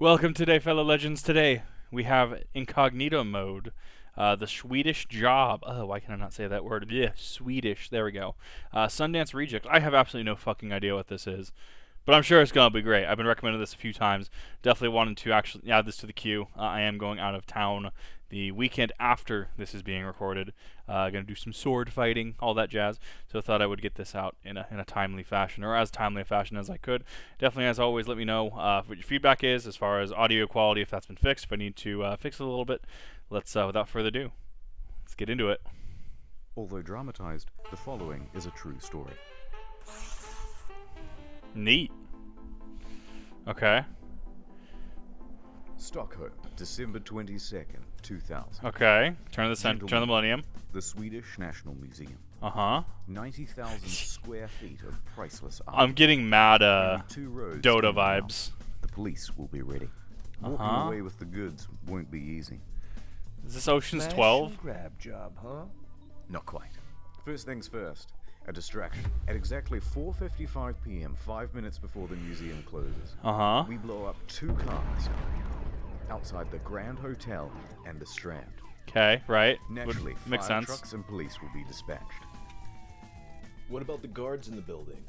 Welcome today, fellow legends. Today we have Incognito mode, the Swedish Job. Oh, why can I not say that word? Yeah, Swedish. There we go. Sundance Reject. I have absolutely no fucking idea what this is, but I'm sure it's gonna be great. I've been recommended this a few times. Definitely wanted to actually add this to the queue. I am going out of town the weekend after this is being recorded. Gonna do some sword fighting, all that jazz. So I thought I would get this out in a timely fashion, or as timely a fashion as I could. Definitely, as always, let me know what your feedback is as far as audio quality, if that's been fixed, if I need to fix it a little bit. Let's, without further ado, let's get into it. Although dramatized, the following is a true story. Neat. Okay. Stockholm, December 22nd, 2000. Okay. Turn the millennium. The Swedish National Museum. 90,000 square feet of priceless art. I'm getting mad Dota vibes. The police will be ready. Walking away with the goods won't be easy. Is this Ocean's 12? Grab job, huh? Not quite. First things first, a distraction. At exactly 4:55 p.m., 5 minutes before the museum closes, we blow up 2 cars outside the Grand Hotel and the Strand. Okay, right. Naturally, makes fire sense. trucks and police will be dispatched. What about the guards in the building?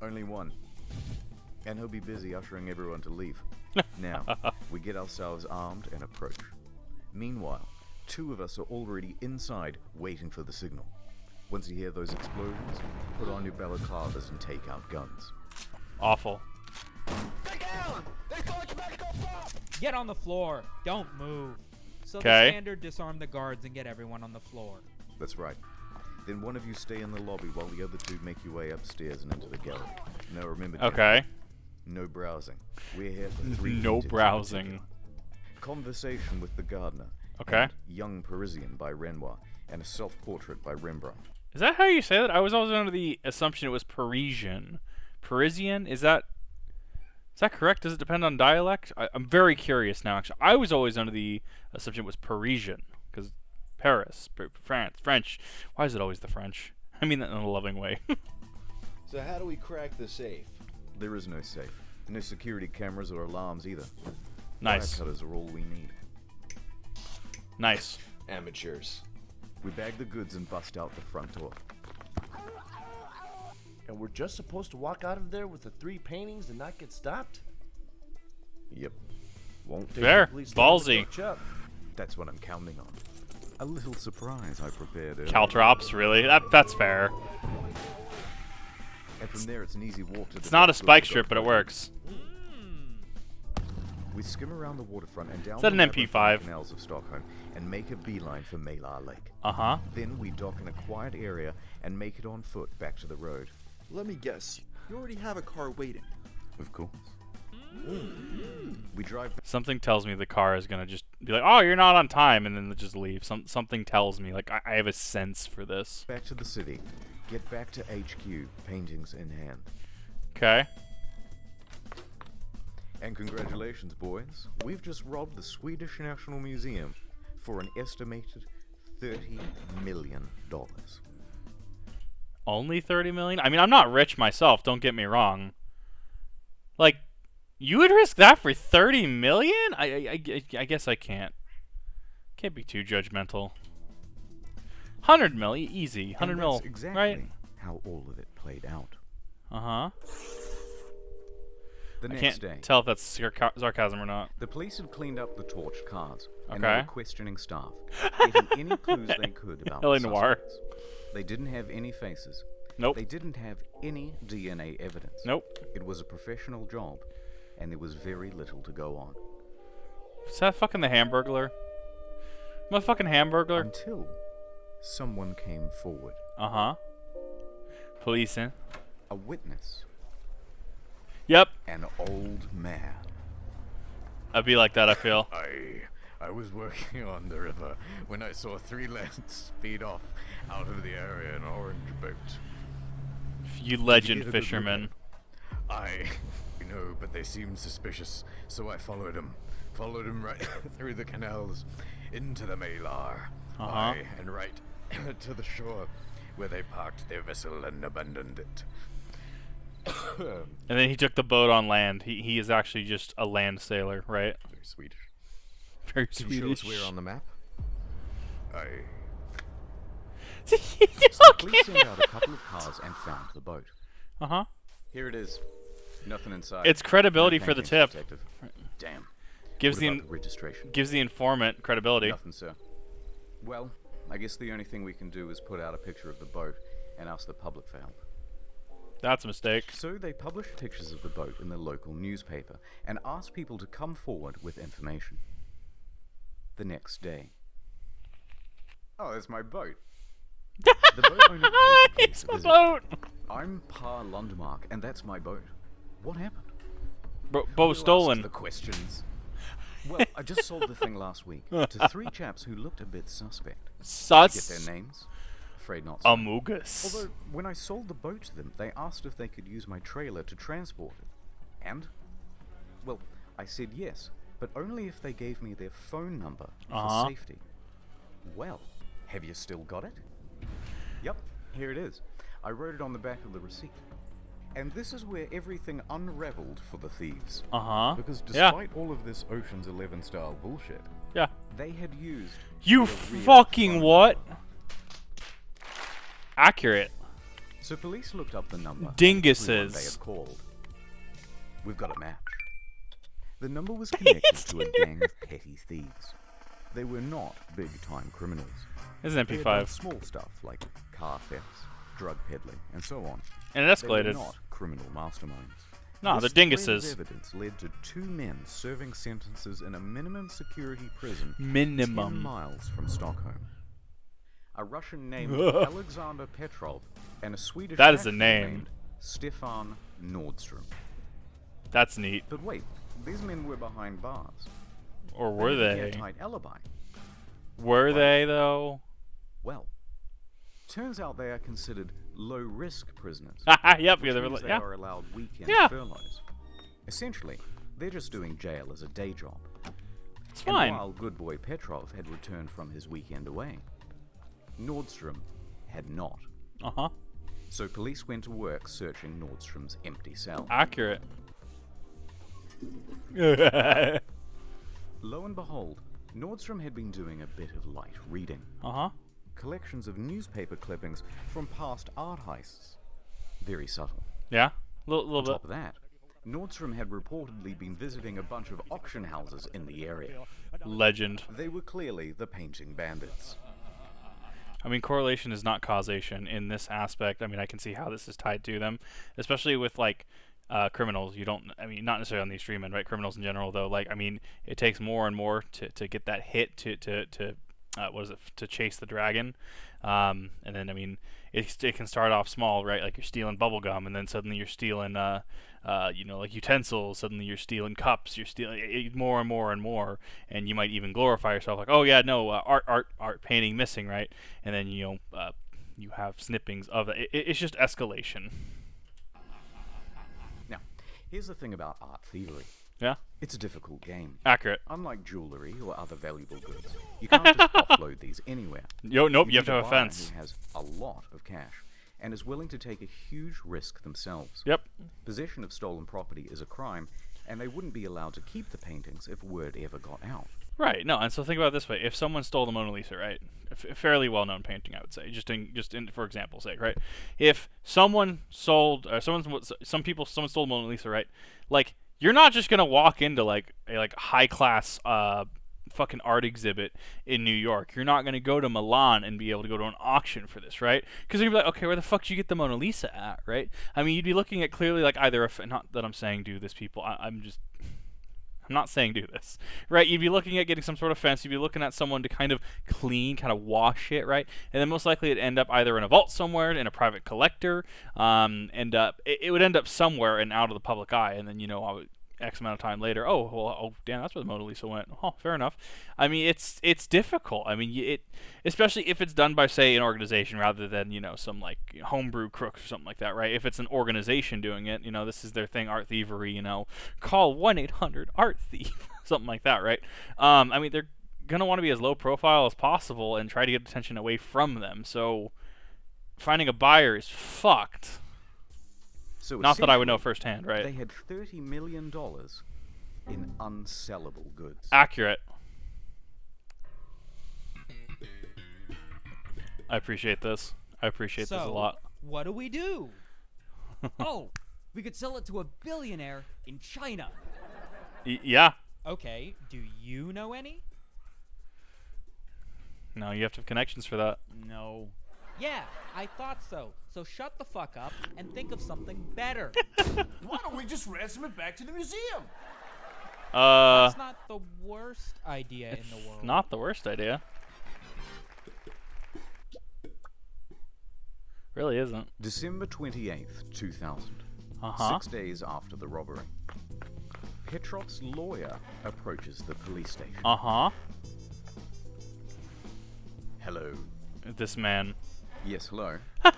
Only one. And he'll be busy ushering everyone to leave. Now, we get ourselves armed and approach. Meanwhile, 2 of us are already inside waiting for the signal. Once you hear those explosions, put on your balaclavas and take out guns. Awful. Get on the floor. Don't move. So the 'Kay. standard disarm the guards and get everyone on the floor. That's right. Then one of you stay in the lobby while the other 2 make your way upstairs and into the gallery. Now remember, Okay. no browsing. We're here for 3 No meetings in browsing. particular. Conversation with the gardener. Okay. And Young Parisian by Renoir, and a self-portrait by Rembrandt. Is that how you say that? I was always under the assumption it was Parisian. Parisian? Is that correct? Does it depend on dialect? I'm very curious now, actually. I was always under the assumption it was Parisian, because Paris, France, French. Why is it always the French? I mean that in a loving way. So how do we crack the safe? There is no safe. No security cameras or alarms either. Nice. Wire cutters are all we need. Nice. Amateurs. We bag the goods and bust out the front door. And we're just supposed to walk out of there with the 3 paintings and not get stopped? Yep. Won't take Fair. the police long to Ballsy. catch up. That's what I'm counting on. A little surprise I prepared earlier. Caltrops, really? That's fair. And from there it's an easy walk to the It's not a dock spike with the strip, but it dock. works. We skim around the waterfront and down Is that the an labyrinth MP5? canals of Stockholm and make a beeline for Malar Lake. Uh-huh. Then we dock in a quiet area and make it on foot back to the road. Let me guess. You already have a car waiting. Of course. We drive Something tells me the car is gonna just be like, "Oh, you're not on time," and then just leave. Something tells me, like, I have a sense for this. back to the city, get back to HQ, paintings in hand. Okay. And congratulations, boys. We've just robbed the Swedish National Museum for an estimated $30 million. Only 30 million? I mean, I'm not rich myself, don't get me wrong. Like, you would risk that for 30 million? I guess I can't. Can't be too judgmental. 100 mil, easy. 100 And mil, that's exactly right? how all of it played out. Uh-huh. The I next can't day, tell if that's sarcasm or not. the police had cleaned up the torched cars, and Okay. they were questioning staff, getting any clues they could about L.A. the Noire. suspects. They didn't have any faces. Nope. They didn't have any DNA evidence. Nope. It was a professional job, and there was very little to go on. Is that fucking the Hamburglar? Motherfucking Hamburglar? Until someone came forward. Uh-huh. Policing. A witness. Yep. An old man. I'd be like that, I feel. I was working on the river when I saw 3 lads speed off out of the area in an orange boat. You legend get a good fisherman. I know, but they seemed suspicious, so I followed them right through the canals into the Malar. Aye, and right to the shore where they parked their vessel and abandoned it. And then he took the boat on land. He is actually just a land sailor, right? Very Swedish. Very Can you show Swedish. us where on the map? I. So the police sent out a couple of cars and found the boat. Uh-huh. Here it is. Nothing inside. It's credibility No for the paintings, tip. detective. Damn. Gives What the about the registration. gives the informant credibility. Nothing, sir. Well, I guess the only thing we can do is put out a picture of the boat and ask the public for help. That's a mistake. So they published pictures of the boat in the local newspaper and asked people to come forward with information. The next day. Oh, it's my boat. The boat owner paid the police It's a my visit. boat. I'm Pa Lundmark, and that's my boat. What happened? Boat Who stolen. asked the questions. Well, I just sold the thing last week to 3 chaps who looked a bit suspect. Get Sus. their names? Afraid not. Sir. Amogus. Although, when I sold the boat to them, they asked if they could use my trailer to transport it. And? Well, I said yes, but only if they gave me their phone number for safety. Well, have you still got it? Yep, here it is. I wrote it on the back of the receipt. And this is where everything unraveled for the thieves. Uh-huh. Because Yeah. despite all of this Ocean's 11 style bullshit, Yeah. they had used You the real fucking phone what? number. Accurate. So police looked up the number. Dinguses. Everyone they had called. We've got a match. The number was connected to a gang of petty thieves. They were not big-time criminals. This is an They had done MP5. small stuff like car thefts, drug peddling, and so on. And it They were escalated. not criminal masterminds. No, This they're thread of dinguses. evidence led to 2 men serving sentences in a minimum security prison 10 Minimum. miles from Stockholm. A Russian named Alexander Petrov and a Swedish That is a national name. named Stefan Nordstrom. That's neat. But wait, these men were behind bars. Or were They had a they? tight alibi. Were they, though? Well, turns out they are considered low-risk prisoners. Yep, which yeah, they were means like, they yeah. are allowed weekend Yeah. furloughs. Essentially, they're just doing jail as a day job. It's And fine. while good boy Petrov had returned from his weekend away, Nordstrom had not. Uh-huh. So police went to work searching Nordstrom's empty cell. Accurate. Lo and behold, Nordstrom had been doing a bit of light reading. Uh-huh. Collections of newspaper clippings from past art heists. Very subtle. Yeah? Little On bit. top of that, Nordstrom had reportedly been visiting a bunch of auction houses in the area. Legend. They were clearly the painting bandits. I mean, correlation is not causation in this aspect. I mean, I can see how this is tied to them, especially with, like, criminals. You don't, I mean, not necessarily on the extreme end, right? Criminals in general, though, like, I mean, it takes more and more to get that hit to what is it, to chase the dragon. And then, I mean, it can start off small, right? Like you're stealing bubble gum, and then suddenly you're stealing, like utensils. Suddenly you're stealing cups. You're stealing more and more and more, and you might even glorify yourself, like, oh yeah, no, art painting missing, right? And then you have snippings of it. It's just escalation. Now, here's the thing about art thievery. Yeah, It's a difficult game. accurate. Unlike jewelry or other valuable goods, you can't just offload these anywhere. Nope, you have to need have a buyer fence. Who has a lot of cash and is willing to take a huge risk themselves. Yep. Possession of stolen property is a crime, and they wouldn't be allowed to keep the paintings if word ever got out. Right. No, and so think about it this way: if someone stole the Mona Lisa, right, a fairly well-known painting, I would say, just in for example's sake, right? If someone sold, someone stole the Mona Lisa, right? Like, you're not just gonna walk into like a high-class fucking art exhibit in New York. You're not gonna go to Milan and be able to go to an auction for this, right? Because you'd be like, okay, where the fuck did you get the Mona Lisa at, right? I mean, you'd be looking at clearly like either not that I'm saying do this, people. I'm not saying do this, right? You'd be looking at getting some sort of fence. You'd be looking at someone to kind of clean, kind of wash it, right? And then most likely it'd end up either in a vault somewhere, in a private collector, it would end up somewhere and out of the public eye. And then, X amount of time later, oh damn, that's where the Mona Lisa went. Oh, fair enough. I mean, it's difficult. I mean, especially if it's done by, say, an organization rather than some like homebrew crooks or something like that, right? If it's an organization doing it, this is their thing, art thievery. Call 1-800-ART-THIEF, something like that, right? I mean, they're gonna want to be as low profile as possible and try to get attention away from them. So finding a buyer is fucked. So Not that I would know essentially, firsthand, right? They had $30 million in unsellable goods. Accurate. I appreciate this. I appreciate this a lot. What do we do? Oh, we could sell it to a billionaire in China. Yeah. Okay, do you know any? No, you have to have connections for that. No. Yeah, I thought so. So shut the fuck up and think of something better. Why don't we just ransom it back to the museum? That's not the worst idea in the world. Not the worst idea. Really isn't. December 28th, 2000. Uh-huh. 6 days after the robbery. Petrov's lawyer approaches the police station. Uh-huh. Hello. This man. Yes, hello. I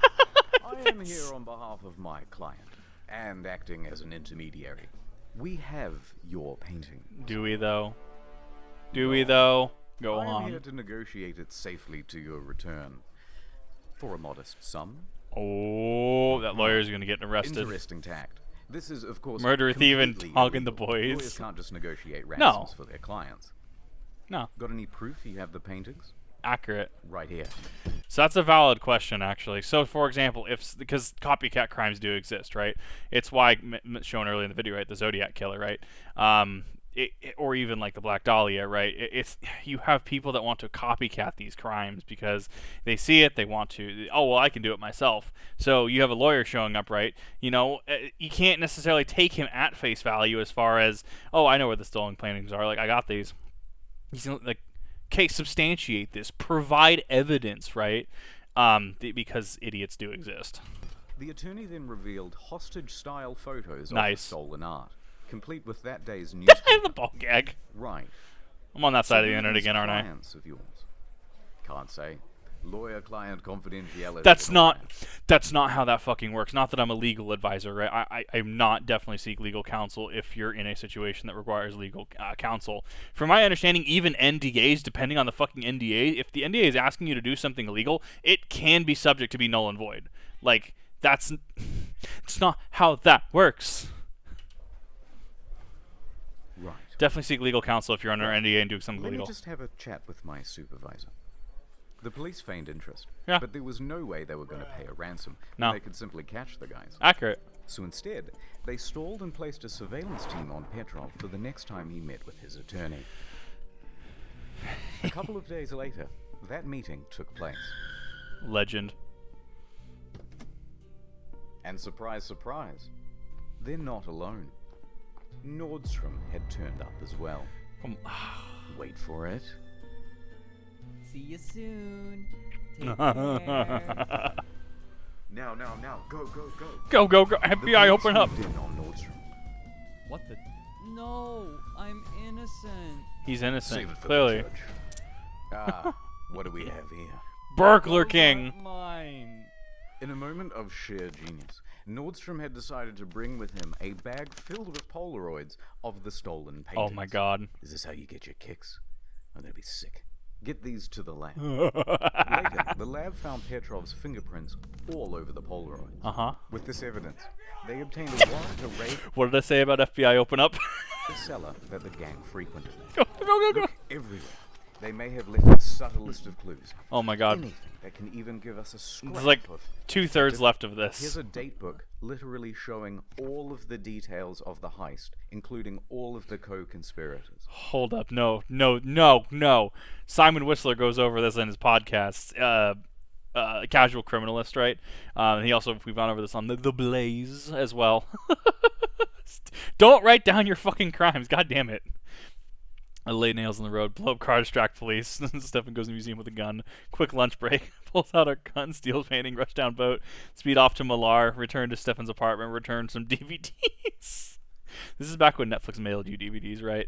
am here on behalf of my client, and acting as an intermediary. We have your painting. Do we, though? Do we, though? Go I am on. here to negotiate it safely to your return. For a modest sum. Oh, that lawyer's gonna get arrested. Interesting tact. This is, of course, Murderer, thief, and completely hogging the illegal. boys. Lawyers can't just negotiate No. ransoms for their clients. No. Got any proof you have the paintings? Accurate. Right here. So that's a valid question, actually. So, for example, because copycat crimes do exist, right? It's why shown earlier in the video, right? The Zodiac killer, right? Or even like the Black Dahlia, right? It's you have people that want to copycat these crimes because they see it, they want to. Oh well, I can do it myself. So you have a lawyer showing up, right? You know, you can't necessarily take him at face value as far as, oh, I know where the stolen paintings are. Like I got these. He's like, okay, substantiate this, provide evidence, right? Because idiots do exist. The attorney then revealed hostage-style photos of Nice. the stolen art, complete with that day's the newspaper. ball gag. Right. I'm on that side of the So who are internet these again, aren't I? clients of yours? Can't say. Lawyer-client confidentiality. That's and all not. that. That's not how that fucking works. Not that I'm a legal advisor, right? I'm not definitely seek legal counsel if you're in a situation that requires legal counsel. From my understanding, even NDAs, depending on the fucking NDA, if the NDA is asking you to do something illegal, it can be subject to be null and void. Like it's not how that works. Right. Definitely seek legal counsel if you're under NDA and doing something Let me illegal. just have a chat with my supervisor. The police feigned interest, Yeah. but there was no way they were going to pay a ransom. No. They could simply catch the guys. Accurate. So instead, they stalled and placed a surveillance team on Petrov for the next time he met with his attorney. A couple of days later, that meeting took place. Legend. And surprise, surprise, they're not alone. Nordstrom had turned up as well. Wait for it. See you soon. Take care. Now, go. Go, go, go. The FBI, police open up. moved in on Nordstrom. What the? No, I'm innocent. He's Save innocent, it for clearly. the judge. What do we have here? Burglar Those King. aren't mine. In a moment of sheer genius, Nordstrom had decided to bring with him a bag filled with Polaroids of the stolen paintings. Oh my god. Is this how you get your kicks? I'm gonna be sick. Get these to the lab. Later, the lab found Petrov's fingerprints all over the Polaroids. Uh-huh. With this evidence, they obtained a warrant to raid What did I say about FBI open up? the cellar that the gang frequented. Go, go, go, go. Look everywhere. They may have left the subtlest of clues. Oh my god. Anything that can even give us a scrap There's like of... 2/3 left of Here's this. a date book literally showing all of the details of the heist, including all of the co-conspirators. Hold up. No, no, no, no. Simon Whistler goes over this in his podcast. Casual Criminalist, right? And he also, we've gone over this on the Blaze as well. Don't write down your fucking crimes. God damn it. I lay nails in the road, blow up car, distract police. Stefan goes to the museum with a gun. Quick lunch break. Pulls out a gun, steals painting, rush down boat, speed off to Millar, return to Stefan's apartment, return some DVDs. This is back when Netflix mailed you DVDs, right?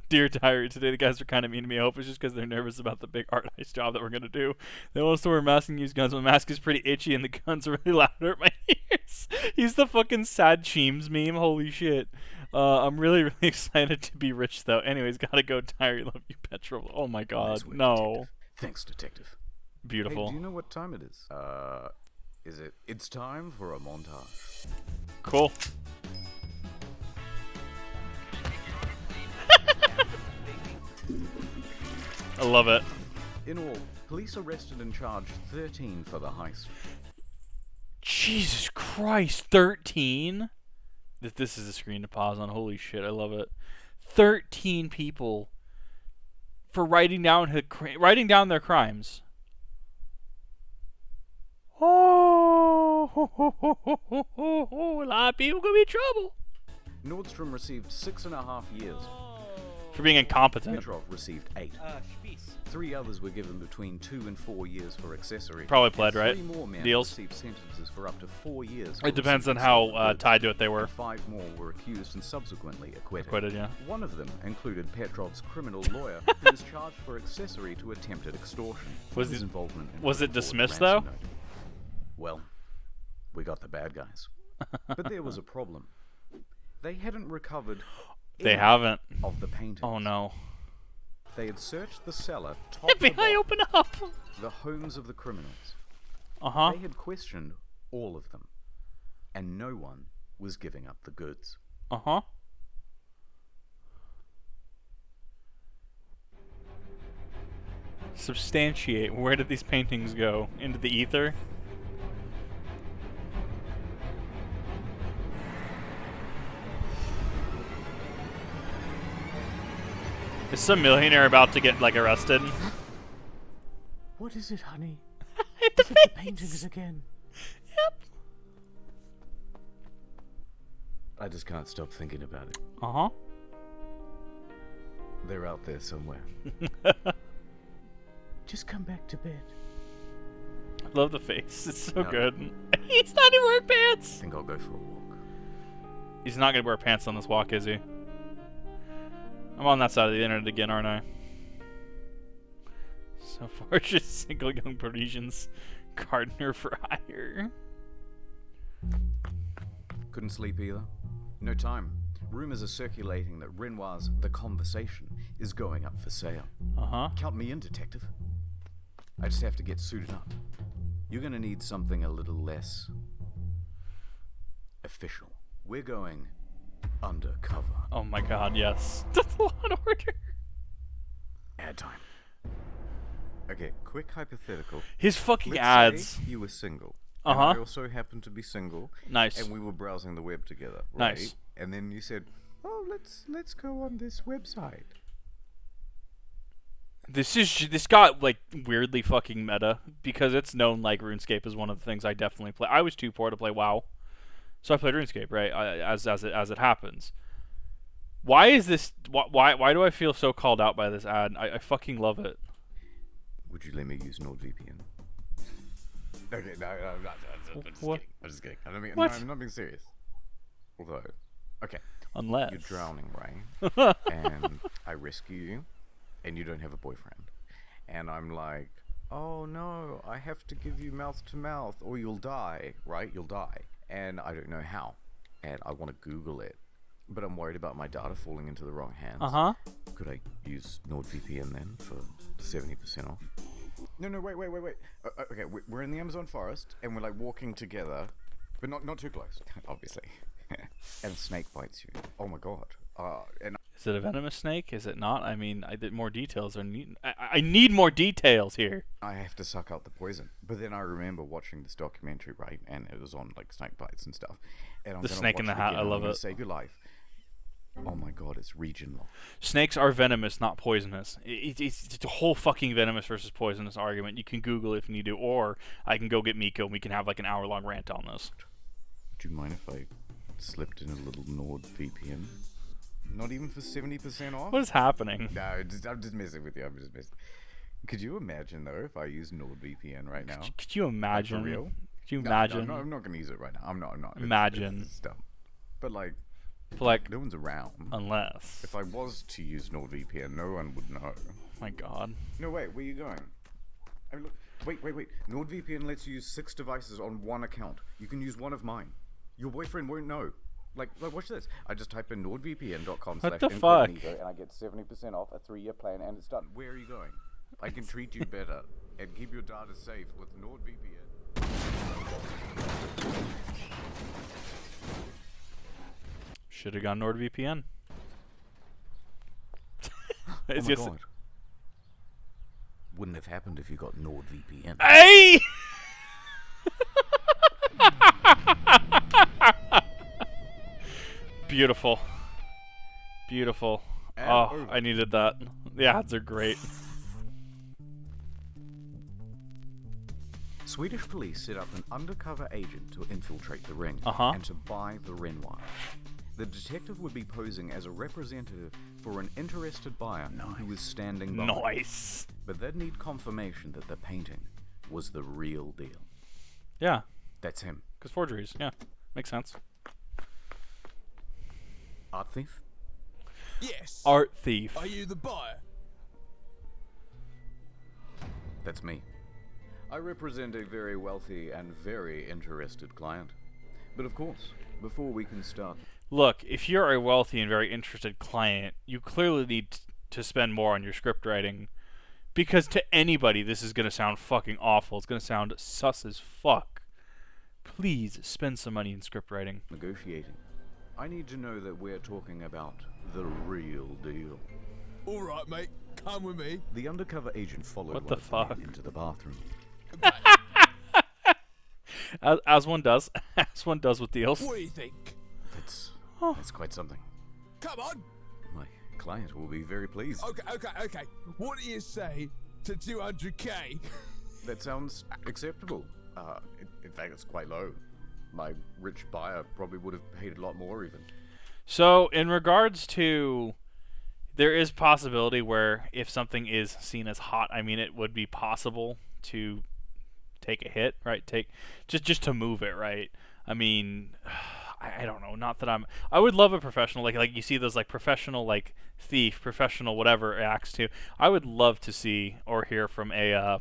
Dear Diary, today the guys are kind of mean to me. I hope it's just because they're nervous about the big art heist job that we're going to do. They want us to wear masks and use guns. My mask is pretty itchy and the guns are really loud and hurt my ears. He's the fucking sad Cheems meme. Holy shit. I'm really, really excited to be rich, though. Anyways, gotta go, Diary. Love you, Petrol. Oh my god, Nice work, no. detective. Thanks, detective. Beautiful. Hey, do you know what time it is? is it? It's time for a montage. Cool. I love it. In all, police arrested and charged 13 for the heist. Jesus Christ, 13? This is a screen to pause on. Holy shit, I love it. 13 people for writing down their crimes. Oh, a lot of people gonna be in trouble Nordstrom received 6.5 years. for being incompetent. Petrov received 8. Spieß. 3 others were given between 2 and 4 years for accessory. Probably pled, And right? 3 more men Deals. received sentences for up to 4 years. for It depends on receiving how stolen goods. tied to it they were. And 5 more were accused and subsequently acquitted. Acquitted, yeah. One of them included Petrov's criminal lawyer, who was charged for accessory to attempted extortion. Was His it- involvement in was it fraud dismissed, ransom though? note. Well, we got the bad guys. But there was a problem. They hadn't recovered They any haven't. of the paintings. Oh no. They had searched the cellar, top to FBI, bottom, open up! the homes of the criminals. Uh-huh. They had questioned all of them, and no one was giving up the goods. Uh-huh. Substantiate. Where did these paintings go? Into the ether? Is some millionaire about to get, like, arrested? What is it, honey? The Is it the paintings again? Yep. I just can't stop thinking about it. Uh-huh. They're out there somewhere. Just come back to bed. Love the face. It's so No. good. He's not even wearing I pants! think I'll go for a walk. He's not gonna wear pants on this walk, is he? I'm on that side of the internet again, aren't I? So far, just single young Parisians gardener for hire. Couldn't sleep either. No time. Rumors are circulating that Renoir's The Conversation is going up for sale. Uh-huh. Count me in, detective. I just have to get suited up. You're gonna need something a little less official. We're going undercover. Oh my god, yes. That's a lot of order. Ad time. Okay, quick hypothetical. His fucking Let's ads. say you were single. Uh-huh. And I also happened to be single. Nice. And we were browsing the web together, right? Nice. And then you said, "Oh, let's go on this website." This got like weirdly fucking meta because it's known like RuneScape is one of the things I definitely play. I was too poor to play WoW, so I played RuneScape, right? As it happens. Why is this? Why do I feel so called out by this ad? I fucking love it. Would you let me use NordVPN? Okay, no, I'm not. I'm just What? kidding. I'm just kidding. What? No, I'm not being serious. Although, okay, Unless you're drowning, right? And I rescue you, and you don't have a boyfriend. And I'm like, oh no, I have to give you mouth to mouth, or you'll die, right? You'll die. And I don't know how. And I want to Google it, but I'm worried about my data falling into the wrong hands. Uh-huh. Could I use NordVPN then for 70% off? No, wait. Okay, we're in the Amazon forest, and we're like walking together, but not too close, obviously. And a snake bites you. Oh my god. And is it a venomous snake? Is it not? I mean, I did more details. I need more details here. I have to suck out the poison. But then I remember watching this documentary, right? And it was on like snake bites and stuff. And I'm The gonna snake in watch the it hat, again, I and love I'm gonna it. Save your life. Oh my god, it's region locked. Snakes are venomous, not poisonous. It's a whole fucking venomous versus poisonous argument. You can Google it if you need to, or I can go get Miko and we can have like an hour-long rant on this. Do you mind if I slipped in a little NordVPN? Not even for 70% off? What is happening? No, I'm just messing with you. I'm just messing. Could you imagine though if I use NordVPN right now? Could you imagine? For real? Could you No, imagine? No, I'm not gonna use it right now. I'm not. Imagine. It's dumb. But like, Like, no one's around. unless. If I was to use NordVPN, no one would know. My god. No, wait. Where are you going? I mean, look, wait. NordVPN lets you use 6 devices on one account. You can use one of mine. Your boyfriend won't know. Like watch this. I just type in nordvpn.com/incognito What the fuck? and I get 70% off a 3-year plan, and it's done. Where are you going? I can treat you better and keep your data safe with NordVPN. Should have gone NordVPN. Oh my god. Wouldn't have happened if you got NordVPN. Hey! Beautiful. Beautiful. And Oh, over. I needed that. The ads are great. Swedish police set up an undercover agent to infiltrate the ring and to buy the Renoir. The detective would be posing as a representative for an interested buyer who was standing by. Nice. But they'd need confirmation that the painting was the real deal. Yeah, That's him. because forgeries. Yeah, makes sense. Art thief? Yes. Art thief. Are you the buyer? That's me. I represent a very wealthy and very interested client. But of course, before we can start... Look, if you're a wealthy and very interested client, you clearly need to spend more on your script writing. Because to anybody, this is going to sound fucking awful. It's going to sound sus as fuck. Please spend some money in script writing. negotiating. I need to know that we're talking about the real deal. All right, mate. Come with me. The undercover agent followed What one the of the men fuck? into the bathroom. As one does. As one does with deals. What do you think? That's quite something. Come on. My client will be very pleased. Okay. What do you say to 200k? That sounds acceptable. In fact, it's quite low. My rich buyer probably would have paid a lot more even. So, in regards to, there is possibility where if something is seen as hot, I mean, it would be possible to take a hit, right? Just to move it, right? I mean, I don't know. Not that I would love a professional, like you see those like professional like thief, professional whatever acts too. I would love to see or hear from a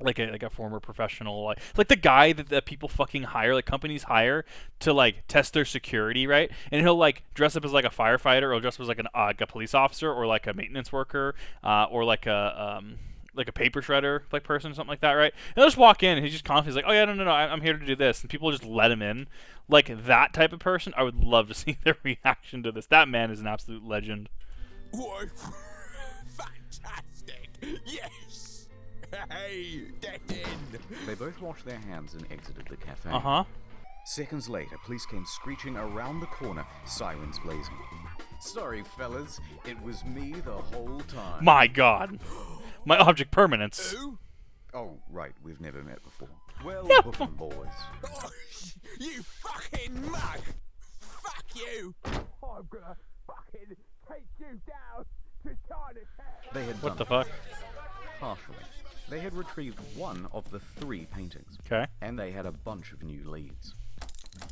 like a former professional, like the guy that people fucking hire, like companies hire to like test their security, right? And he'll like dress up as like a firefighter, or dress up as like a police officer, or like a maintenance worker, or like a paper shredder like person, something like that, right? And he'll just walk in and he's just confident, he's like, oh yeah, no, I'm here to do this, and people just let him in. Like that type of person, I would love to see their reaction to this. That man is an absolute legend. Whoa. Fantastic. Yes. Hey, get in. They both washed their hands and exited the cafe. Seconds later, police came screeching around the corner, sirens blazing. Sorry, fellas, it was me the whole time. My God, my object permanence. Who? Oh, right, we've never met before. Well, Yeah. book 'em, boys. Oh, you fucking mug. Fuck you. I'm gonna fucking take you down to Chinatown. They had What done the it. fuck? Partially. They had retrieved one of the 3 paintings. Okay. And they had a bunch of new leads.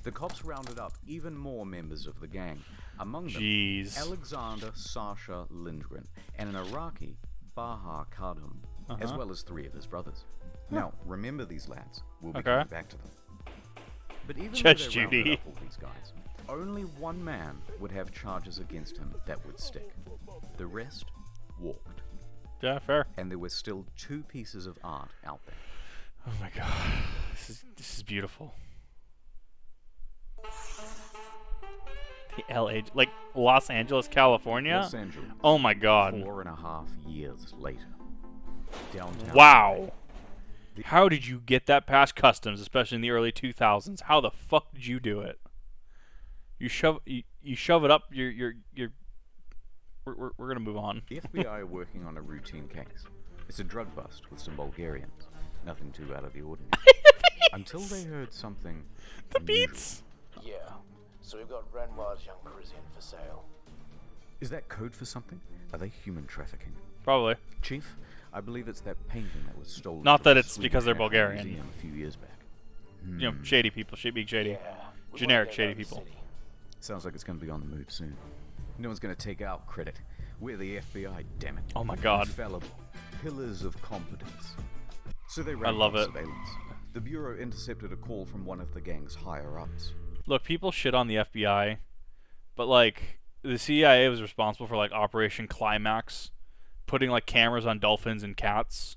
The cops rounded up even more members of the gang. Among them, Jeez. Alexander Sasha Lindgren and an Iraqi, Baha Kadhum, as well as 3 of his brothers. Now, remember these lads. We'll be Okay. coming back to them. But even Judge though they rounded Judy. up all these guys, only one man would have charges against him that would stick. The rest walked. Yeah, fair. And there were still 2 pieces of art out there. Oh my God, this is beautiful. The LA, like Los Angeles, California. Los Angeles. Oh my God. 4.5 years later. Downtown. Wow. How did you get that past customs, especially in the early 2000s? How the fuck did you do it? You shove it up. We're gonna move on. The FBI are working on a routine case. It's a drug bust with some Bulgarians. Nothing too out of the ordinary. Until they heard something. The beats. Yeah, so we've got Renoir's young Parisian for sale. Is that code for something? Are they human trafficking? Probably. Chief, I believe it's that painting that was stolen. Not from that the it's Swedish because they're National Bulgarian. Museum a few years back. You know, shady people. Being shady. Yeah, we Generic wanna get shady out of the people. city. Sounds like it's going to be on the move soon. No one's going to take our credit. We're the FBI, damn it. Oh my God. Infallible. Pillars of competence. So they ran love it. surveillance. The Bureau intercepted a call from one of the gang's higher-ups. Look, people shit on the FBI, but like the CIA was responsible for like Operation Climax, putting like cameras on dolphins and cats,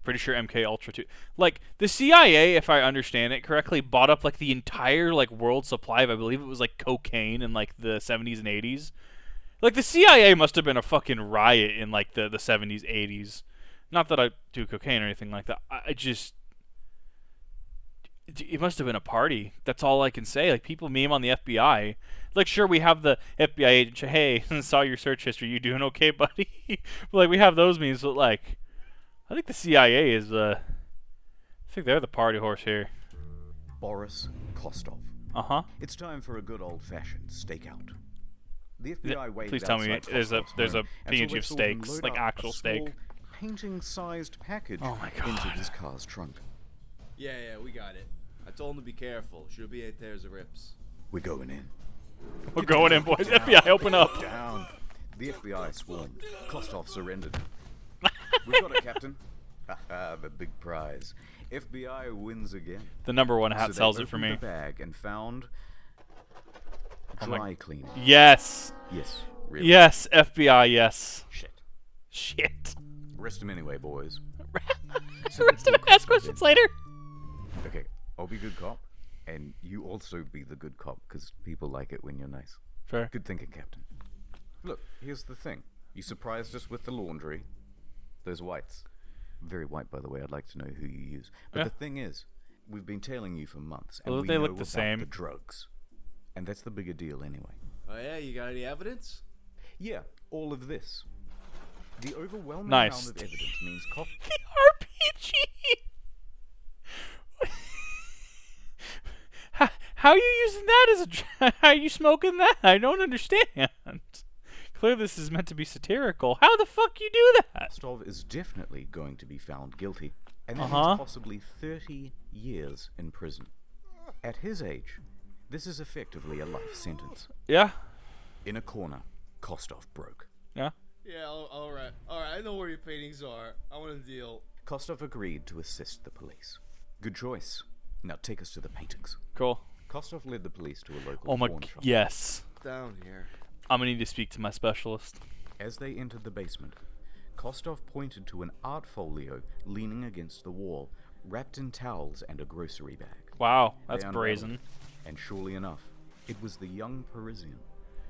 Pretty sure MK Ultra 2. Like, the CIA, if I understand it correctly, bought up, like, the entire, like, world supply of, I believe it was, like, cocaine in, like, the 70s and 80s. Like, the CIA must have been a fucking riot in, like, the 70s, 80s. Not that I do cocaine or anything like that. I just... It must have been a party. That's all I can say. Like, people meme on the FBI. Like, sure, we have the FBI agent, hey, saw your search history. You doing okay, buddy? But, like, we have those memes, but, like... I think the CIA is, I think they're the party horse here. Boris Kostov. Uh-huh. It's time for a good old-fashioned stakeout. The FBI waited Please tell me outside there's a Kostov's home PNG until they of saw him steaks, load like up actual a steak. small, painting-sized package Oh my into God. his car's trunk. Yeah, we got it. I told him to be careful. Should be 8 pairs of rips. We're going in. We're going in, boys. FBI, open up. Down. The FBI swarmed. Kostov surrendered. We've got it, Captain. Haha, the big prize. FBI wins again. The number one hat So they sells it for opened me. the bag and found Oh my- dry cleaning. Yes. Yes, really. Yes, FBI, yes. Shit. Shit. Arrest him anyway, boys. Rest of it, ask questions later. Okay, I'll be good cop, and you also be the good cop, because people like it when you're nice. Fair. Good thinking, Captain. Look, here's the thing. You surprised us with the laundry. Those whites. Very white, by the way. I'd like to know who you use. But Yeah. the thing is, we've been tailing you for months, and Well, we they know look the about same. the drugs. And that's the bigger deal anyway. Oh yeah, you got any evidence? Yeah, all of this. The overwhelming Nice. amount of evidence means cop... The RPG. How are you using that as a? How are you smoking that? I don't understand. Clearly, this is meant to be satirical. How the fuck you do that? Kostov is definitely going to be found guilty, and that Uh-huh. means possibly 30 years in prison. At his age, this is effectively a life sentence. Yeah. In a corner, Kostov broke. Yeah. Yeah, alright. Alright, I know where your paintings are. I want a deal. Kostov agreed to assist the police. Good choice. Now take us to the paintings. Cool. Kostov led the police to a local Oh my. pawn shop. Yes. Down here. I'm gonna need to speak to my specialist. As they entered the basement, Kostov pointed to an art folio leaning against the wall, wrapped in towels and a grocery bag. Wow, They that's unraveled brazen. it, and surely enough, it was the young Parisian.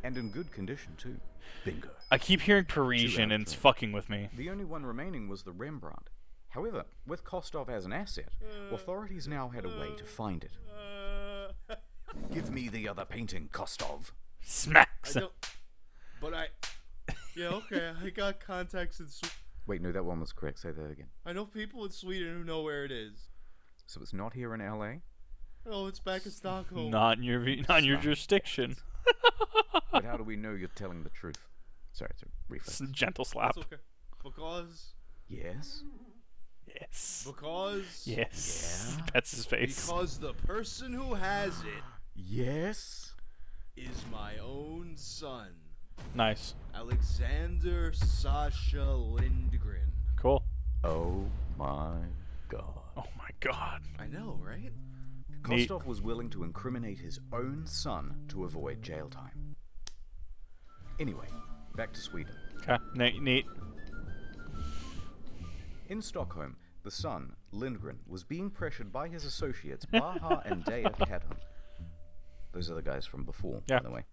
And in good condition, too. Bingo. I keep hearing 2 Parisian out of and it's 3. fucking with me. The only one remaining was the Rembrandt. However, with Kostov as an asset, authorities now had a way to find it. Give me the other painting, Kostov. Smacks. I don't... But I... Yeah, okay, I got contacts in Sweden. Wait, no, that one was correct. Say that again. I know people in Sweden who know where it is. So it's not here in LA? Oh, it's back in Stockholm. Not in your jurisdiction. But how do we know you're telling the truth? Sorry, it's a rephrase. Gentle slap. It's okay. Because... Yes? Yes. Because... Yes. That's his face. Because the person who has it Yes? is my own son. Nice. Alexander Sasha Lindgren. Cool. Oh my god. Oh my god. I know, right? Neat. Kostov was willing to incriminate his own son to avoid jail time. Anyway, back to Sweden. Okay. Neat. In Stockholm, the son, Lindgren, was being pressured by his associates, Baha and Deja Kadham. Those are the guys from before, Yeah. by the way.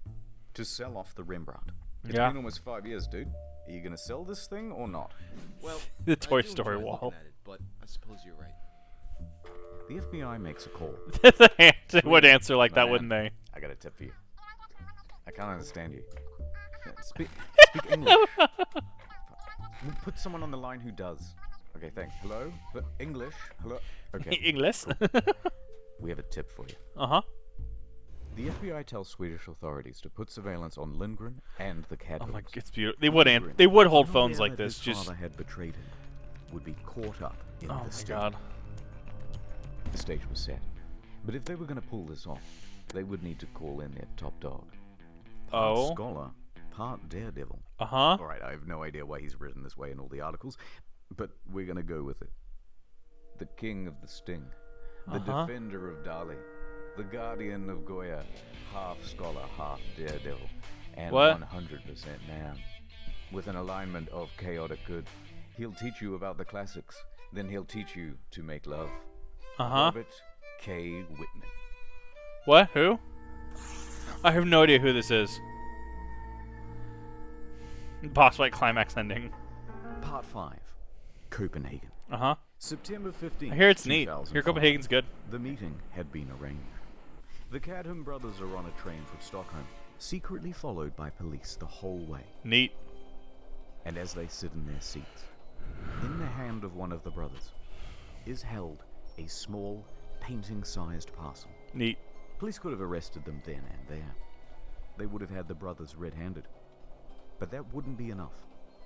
To sell off the Rembrandt. It's Yeah. been almost 5 years, dude. Are you gonna sell this thing or not? Well, The I Toy do Story enjoy wall. looking at it, but I suppose you're right. The FBI makes a call. They would answer like My that, man, wouldn't they? I got a tip for you. I can't understand you. Yeah, speak English. We'll put someone on the line who does. Okay, thanks. Hello? But English? Hello? Okay. English. We have a tip for you. Uh-huh. The FBI tells Swedish authorities to put surveillance on Lindgren and the Cadwalls. Oh my, it's beautiful. They would hold phones like this. His Just. father had betrayed him would be caught up in Oh the my sting. god. The stage was set. But if they were going to pull this off, they would need to call in their top dog. Part Oh. scholar, part daredevil. Uh-huh. Alright, I have no idea why he's written this way in all the articles, but we're going to go with it. The king of the sting. The Uh-huh. defender of Dali. The guardian of Goya. Half scholar, half daredevil. And What? 100% man. With an alignment of chaotic good. He'll teach you about the classics. Then he'll teach you to make love. Uh-huh. Robert K. Whitman. What? Who? I have no idea who this is. Boss fight climax ending. Part 5. Copenhagen. Uh-huh. September 15th. I hear it's neat. 2005. Here Copenhagen's good. The meeting had been arranged. The Cadham brothers are on a train from Stockholm, secretly followed by police the whole way. Neat. And as they sit in their seats, in the hand of one of the brothers is held a small, painting-sized parcel. Neat. Police could have arrested them then and there. They would have had the brothers red-handed. But that wouldn't be enough.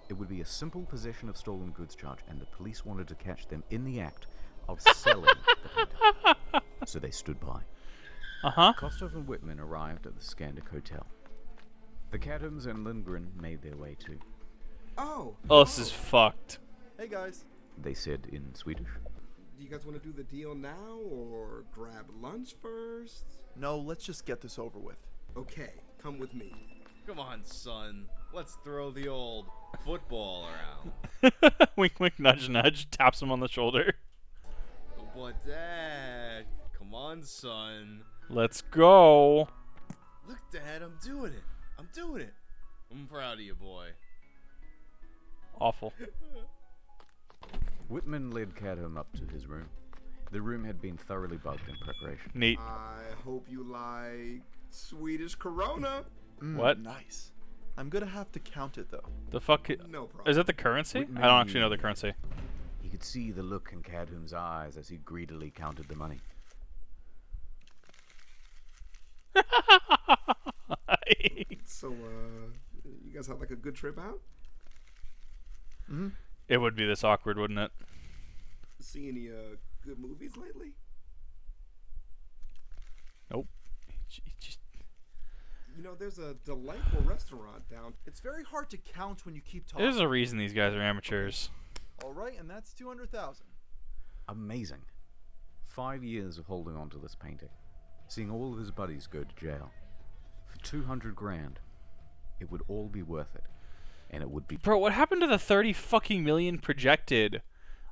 It would be a simple possession of stolen goods charge, and the police wanted to catch them in the act of selling the painting. So they stood by. Uh-huh. Kostov and Whitman arrived at the Scandic Hotel. The Cadhams and Lindgren made their way too. Oh. Oh, this is fucked. Hey guys. They said in Swedish. Do you guys want to do the deal now or grab lunch first? No, let's just get this over with. Okay, come with me. Come on, son. Let's throw the old football around. Wink, wink, nudge, nudge. Taps him on the shoulder. But Dad, come on, son. Let's go. Look, Dad, I'm doing it. I'm doing it. I'm proud of you, boy. Awful. Whitman led Cadham up to his room. The room had been thoroughly bugged in preparation. Neat. I hope you like Swedish Corona. What? Nice. I'm gonna have to count it though. The fuck? No problem. Is that the currency? Whitman I don't actually know knew. the currency. He could see the look in Cadham's eyes as he greedily counted the money. So, you guys had like a good trip out? It would be this awkward, wouldn't it? See any good movies lately? Nope. Just You know, there's a delightful restaurant down. It's very hard to count when you keep talking. there's a reason these guys are amateurs. All right, and that's 200,000. Amazing. 5 years of holding on to this painting. Seeing all of his buddies go to jail. For 200 grand, it would all be worth it. And it would be... Bro, what happened to the 30 fucking million projected?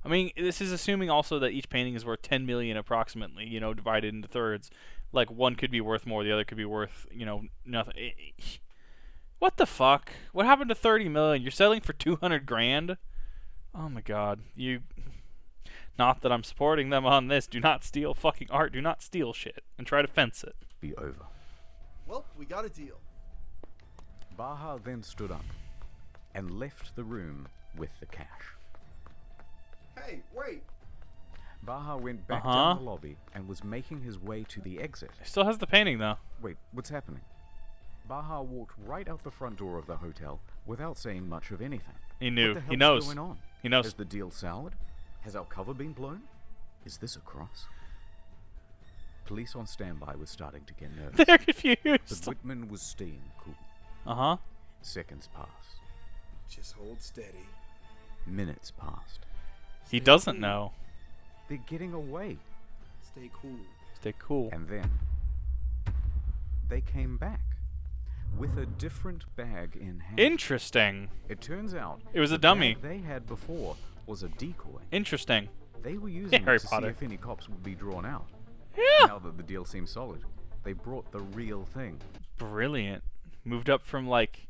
I mean, this is assuming also that each painting is worth 10 million approximately, you know, divided into thirds. Like, one could be worth more, the other could be worth, you know, nothing. What the fuck? What happened to 30 million? You're selling for 200 grand? Oh my god. You... Not that I'm supporting them on this. Do not steal fucking art. Do not steal shit. And try to fence it. be over. Well, we got a deal. Baha then stood up and left the room with the cash. Hey, wait. Baha went back down the lobby and was making his way to the exit. Still has the painting, though. Wait, what's happening? Baha walked right out the front door of the hotel without saying much of anything. He knew. What the He hell's knows. going on? He knows. Has the deal soured? Has our cover been blown? Is this a cross? Police on standby were starting to get nervous. They're But confused. Whitman was staying cool. Uh-huh. Seconds passed. Just hold steady. Minutes passed. He doesn't know. They're getting away. Stay cool. Stay cool. And then they came back with a different bag in hand. Interesting. It turns out It was a the dummy. bag they had before was a decoy. Interesting. They were using Harry it to Potter. see if any cops would be drawn out. Yeah. Now that the deal seemed solid, they brought the real thing. Brilliant. Moved up from, like,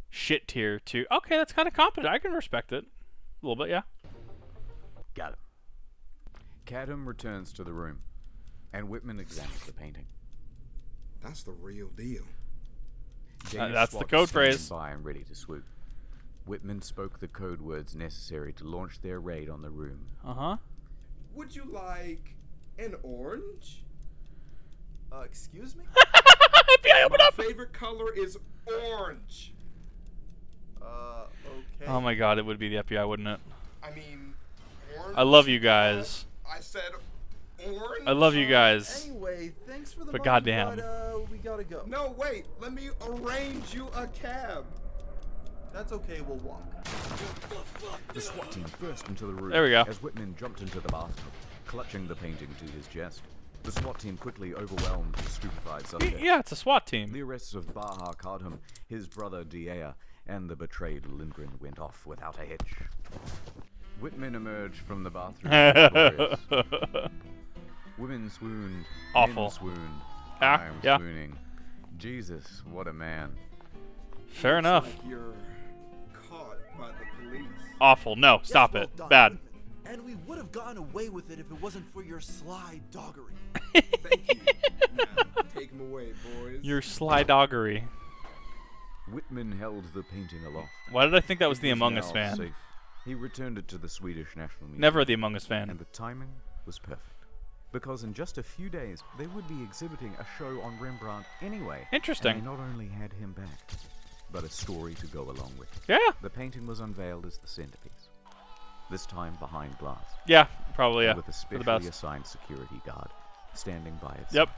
shit tier to, okay, that's kind of competent. I can respect it. A little bit, yeah. Got him. Cadham returns to the room, and Whitman examines the painting. That's the real deal. Danish that's the SWAT code standing phrase. by and ready to swoop. Whitman spoke the code words necessary to launch their raid on the room. Uh-huh. Would you like an orange? Excuse me? FBI, open My up! favorite color is orange. Okay. Oh my god, it would be the FBI, wouldn't it? I mean, orange. I love you guys. I said orange. I love you guys. Anyway, thanks for the But money, goddamn. but we gotta go. No, wait. Let me arrange you a cab. That's okay, we'll walk. The SWAT team burst into the room There we go. as Whitman jumped into the bathtub, clutching the painting to his chest. The SWAT team quickly overwhelmed the stupefied subject. Yeah, it's a SWAT team. The arrests of Baha Kadham, his brother Diea, and the betrayed Lindgren went off without a hitch. Whitman emerged from the bathroom victorious. Women swooned. Awful. Men swooned. Ah, I'm yeah. swooning. Jesus, what a man. Fair Looks enough. Like you're caught by the police. Awful. No, stop Yes, it. well done, Bad. Whitman. And we would have gotten away with it if it wasn't for your sly doggery. Thank you. Now, take him away, boys. Your sly doggery. Whitman held the painting aloft. Why did I think that was It the Among Us now fan? safe. He returned it to the Swedish National Museum. Never the Among Us fan. And the timing was perfect. Because in just a few days, they would be exhibiting a show on Rembrandt anyway. Interesting. And they not only had him back, but a story to go along with it. Yeah. The painting was unveiled as the centerpiece. This time behind glass. Yeah, probably, yeah. With a For the specially best. assigned security guard standing by its Yep. side.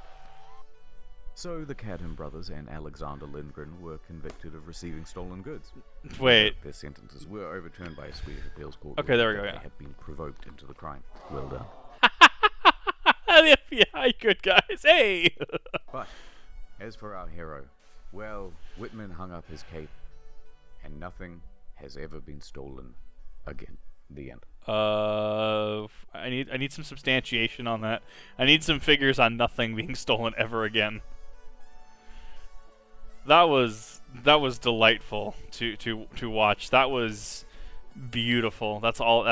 So the Cadham brothers and Alexander Lindgren were convicted of receiving stolen goods. Wait. Their sentences were overturned by a Swedish appeals court. Okay, there we go, They yeah. had been provoked into the crime. Well done. The FBI, good guys. Hey! But as for our hero, well, Whitman hung up his cape, and nothing has ever been stolen again. The end. I need some substantiation on that. I need some figures on nothing being stolen ever again. That was delightful to watch. That was beautiful. That's all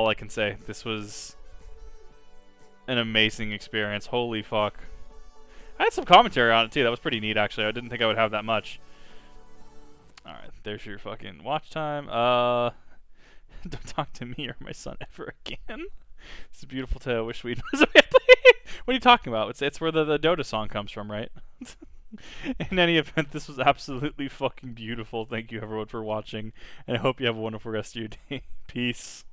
I can say. This was an amazing experience. Holy fuck. I had some commentary on it too. That was pretty neat actually. I didn't think I would have that much. Alright, there's your fucking watch time. Don't talk to me or my son ever again. It's a beautiful tale. I wish Sweden was What are you talking about? It's where the Dota song comes from, right? In any event, this was absolutely fucking beautiful. Thank you everyone for watching, and I hope you have a wonderful rest of your day. Peace.